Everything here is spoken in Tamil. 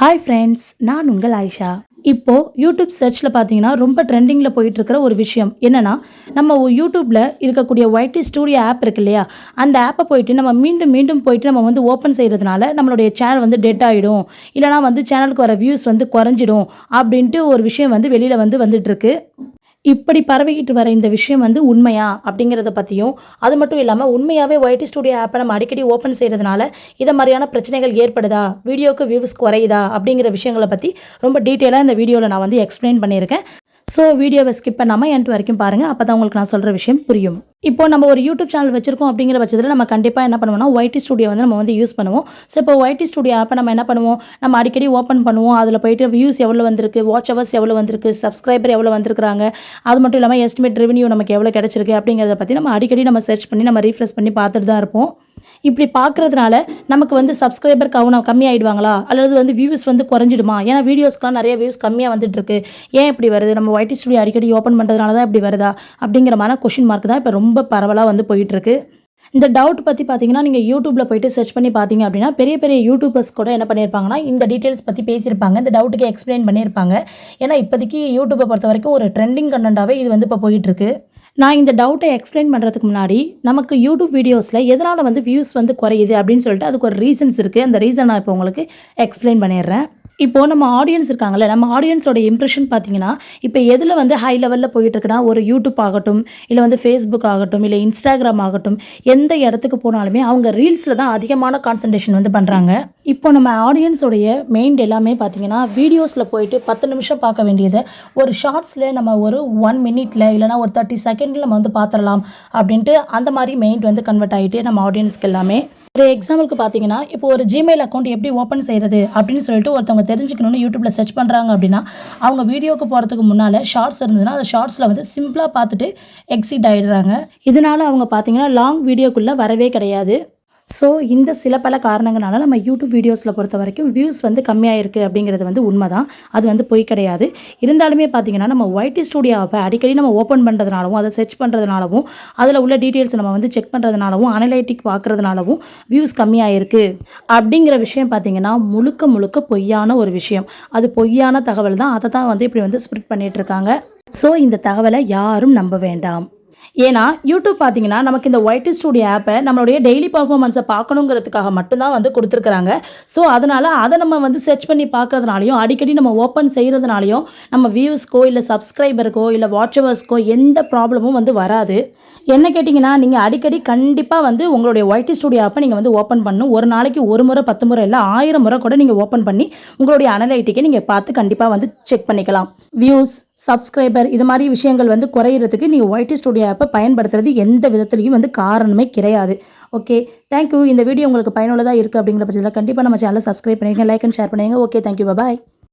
ஹாய் ஃப்ரெண்ட்ஸ், நான் உங்கள் ஆயிஷா. இப்போது யூடியூப் சர்ச்சில் பார்த்தீங்கன்னா ரொம்ப ட்ரெண்டிங்கில் போயிட்டுருக்கிற ஒரு விஷயம் என்னென்னா, நம்ம யூடியூப்பில் இருக்கக்கூடிய ஒய்டி ஸ்டூடியோ ஆப் இருக்கு இல்லையா, அந்த ஆப்பை போயிட்டு நம்ம மீண்டும் மீண்டும் போயிட்டு நம்ம ஓப்பன் செய்கிறதுனால நம்மளுடைய சேனல் டெட் ஆகிடும், இல்லைனா சேனலுக்கு வர வியூஸ் குறைஞ்சிடும் அப்படின்ட்டு ஒரு விஷயம் வெளியில் வந்துட்டுருக்கு. இப்படி பரவிக்கிட்டு வர இந்த விஷயம் உண்மையா அப்படிங்கிறத பற்றியும், அது மட்டும் இல்லாமல் உண்மையாகவே ஒய்டி ஸ்டூடியோ ஆப்பை நம்ம அடிக்கடி ஓப்பன் செய்கிறதுனால இதை மாதிரியான பிரச்சனைகள் ஏற்படுதா, வீடியோக்கு வியூஸ் குறையுதா அப்படிங்கிற விஷயங்களை பற்றி ரொம்ப டீட்டெயிலாக இந்த வீடியோவில் நான் எக்ஸ்பிளைன் பண்ணியிருக்கேன். ஸோ வீடியோவை ஸ்கிப் பண்ணாமல் எண்ட் வரைக்கும் பாருங்கள், அப்போ தான் உங்களுக்கு நான் சொல்கிற விஷயம் புரியும். இப்போ நம்ம ஒரு யூடியூப் சேனல் வச்சிருக்கோம் அப்படிங்கிற பட்சத்தில் நம்ம கண்டிப்பாக என்ன பண்ணுவோம்னா ஒய்டி ஸ்டூடியோ நம்ம யூஸ் பண்ணுவோம். ஸோ இப்போ ஒய்டி ஸ்டூடியோ ஆப்பை நம்ம என்ன பண்ணுவோம், நம்ம அடிக்கடி ஓப்பன் பண்ணுவோம். அதில் போயிட்டு வியூஸ் எவ்வளோ வந்திருக்கு, வாட்ச் ஹவர்ஸ் எவ்வளோ வந்திருக்கு, சப்ஸ்கிரைபர் எவ்வளோ வந்திருக்காங்க, அது மட்டும் இல்லாமல் எஸ்டிமேட் ரெவன்யூ நமக்கு எவ்வளோ கிடச்சிருக்கு அப்படிங்கிறத பற்றி நம்ம அடிக்கடி சர்ச் பண்ணி நம்ம ரீஃப்ரெஷ் பண்ணி பார்த்துட்டு தான் இருப்போம். இப்படி பார்க்குறதுனால நமக்கு சப்ஸ்கிரைபர் கம்மியாயிடுவாங்களா, அல்லது வியூஸ் குறைஞ்சிடுமா? ஏன்னா வீடியோஸ்க்குலாம் நிறைய வியூஸ் கம்மியாக வந்துட்டுருக்கு, ஏன் இப்படி வருது, நம்ம ஒய்டி ஸ்டூடியோ அடிக்கடி ஓப்பன் பண்ணுறதுனால தான் இப்படி வருதா அப்படிங்கிற மாதிரி கொஷின் மார்க் தான் இப்போ ரொம்ப பரவலாக போயிட்டுருக்கு. இந்த டவுட் பற்றி பார்த்தீங்கன்னா, நீங்கள் யூடியூப்பில் போய்ட்டு சர்ச் பண்ணி பார்த்தீங்க அப்படின்னா பெரிய பெரிய யூடியூபர்ஸ் கூட என்ன பண்ணியிருப்பாங்கன்னா இந்த டீட்டெயில்ஸ் பற்றி பேசியிருப்பாங்க, இந்த டவுட்டுக்கு எக்ஸ்பிளைன் பண்ணியிருப்பாங்க. ஏன்னா இப்போதைக்கு யூடியூப்பை பொறுத்த வரைக்கும் ஒரு ட்ரெண்டிங் கண்டென்ட்டாகவே இது இப்போ போயிட்டுருக்கு. நான் இந்த டவுட்டை எக்ஸ்பிளைன் பண்ணுறதுக்கு முன்னாடி நமக்கு யூடியூப் வீடியோஸில் எதனால் வியூஸ் குறையுது அப்படின்னு சொல்லிட்டு அதுக்கு ஒரு ரீசன்ஸ் இருக்குது. அந்த ரீசன் நான் இப்போ உங்களுக்கு எக்ஸ்பிளைன் பண்ணிடுறேன். இப்போது நம்ம ஆடியன்ஸ் இருக்காங்கல்ல, நம்ம ஆடியன்ஸோட இம்ப்ரெஷன் பார்த்தீங்கன்னா இப்போ எதில் ஹை லெவலில் போயிட்டுருக்குன்னா, ஒரு யூடியூப் ஆகட்டும், இல்லை ஃபேஸ்புக் ஆகட்டும், இல்லை இன்ஸ்டாகிராம் ஆகட்டும், எந்த இடத்துக்கு போனாலுமே அவங்க ரீல்ஸில் தான் அதிகமான கான்சன்ட்ரேஷன் பண்ணுறாங்க. இப்போ நம்ம ஆடியன்ஸோடைய மெயின் எல்லாமே பார்த்தீங்கன்னா வீடியோஸில் போயிட்டு 10 நிமிஷம் பார்க்க வேண்டியதை ஒரு ஷார்ட்ஸில் நம்ம ஒரு 1 மினிட்டில் இல்லைனா ஒரு 30 செகண்டில் நம்ம பார்த்துடலாம் அப்படின்ட்டு அந்த மாதிரி மெயின் கன்வெர்ட் ஆகிட்டு நம்ம ஆடியன்ஸ்க்கு எல்லாமே. ஒரு எக்ஸாம்பிளுக்கு பார்த்தீங்கன்னா, இப்போ ஒரு ஜிமெயில் அக்கௌண்ட் எப்படி ஓப்பன் செய்கிறது அப்படின்னு சொல்லிட்டு ஒருத்தவங்க தெரிஞ்சுக்கணும்னு யூடியூப்பில் சர்ச் பண்ணுறாங்க அப்படின்னா, அவங்க வீடியோக்கு போகிறதுக்கு முன்னால் ஷார்ட்ஸ் இருந்ததுன்னா அந்த ஷார்ட்ஸில் சிம்பிளாக பார்த்துட்டு எக்ஸிட் ஆகிடுறாங்க. இதனால் அவங்க பார்த்தீங்கன்னா லாங் வீடியோக்குள்ளே வரவே கிடையாது. ஸோ இந்த சில பல காரணங்களால நம்ம யூடியூப் வீடியோஸில் பொறுத்த வரைக்கும் வியூஸ் கம்மியாக இருக்குது அப்படிங்கிறது உண்மை தான், அது பொய் கிடையாது. இருந்தாலுமே பார்த்தீங்கன்னா நம்ம ஒய்டி ஸ்டூடியோ ஆப்பை அடிக்கடி நம்ம ஓப்பன் பண்ணுறதுனாலவும், அதை சர்ச் பண்ணுறதுனாலவும், அதில் உள்ள டீட்டெயில்ஸ் நம்ம செக் பண்ணுறதுனாலவும், அனலைட்டிக் பார்க்குறதுனாலவும் வியூஸ் கம்மியாக இருக்குது அப்படிங்கிற விஷயம் பார்த்தீங்கன்னா முழுக்க முழுக்க பொய்யான ஒரு விஷயம். அது பொய்யான தகவல் தான், அதை தான் இப்படி ஸ்ப்ரெட் பண்ணிகிட்ருக்காங்க. ஸோ இந்த தகவலை யாரும் நம்ப வேண்டாம். ஏன்னா யூடியூப் பார்த்தீங்கன்னா நமக்கு இந்த ஒய்டி ஸ்டூடியோ ஆப்பை நம்மளுடைய டெய்லி பர்ஃபார்மன்ஸை பார்க்கணுங்கிறதுக்காக மட்டும்தான் கொடுத்துருக்குறாங்க. ஸோ அதனால் அதை நம்ம சர்ச் பண்ணி பார்க்கறதுனாலையும், அடிக்கடி நம்ம ஓப்பன் செய்கிறதுனாலையும் நம்ம வியூஸ்க்கோ இல்லை சப்ஸ்கிரைபருக்கோ இல்லை வாட்சவர்ஸ்க்கோ எந்த ப்ராப்ளமும் வராது. என்ன கேட்டிங்கன்னா, நீங்கள் அடிக்கடி கண்டிப்பாக உங்களுடைய ஒய்டி ஸ்டூடியோ ஆப்பை நீங்கள் ஓப்பன் பண்ணணும். ஒரு நாளைக்கு 1 முறை 10 முறை இல்லை 1000 முறை கூட நீங்கள் ஓப்பன் பண்ணி உங்களுடைய அனலைட்டிக்கை நீங்கள் பார்த்து கண்டிப்பாக செக் பண்ணிக்கலாம். வியூஸ், சப்ஸ்கிரைபர் இது மாதிரி விஷயங்கள் குறையிறதுக்கு நீங்கள் ஒய்டி ஸ்டூடியோ ஆப்பை பயன்படுத்துறது எந்த விதத்துலையும் காரணமே கிடையாது. Okay, thank you. இந்த வீடியோ உங்களுக்கு பயனுள்ளதாக இருக்குது அப்படிங்கிற பட்சத்தில் கண்டிப்பாக நம்ம சேனலை சப்ஸ்கிரைப் பண்ணிடுங்க, லைக் அண்ட் ஷேர் பண்ணுங்க. ஓகே, தேங்க்யூ, பாய்.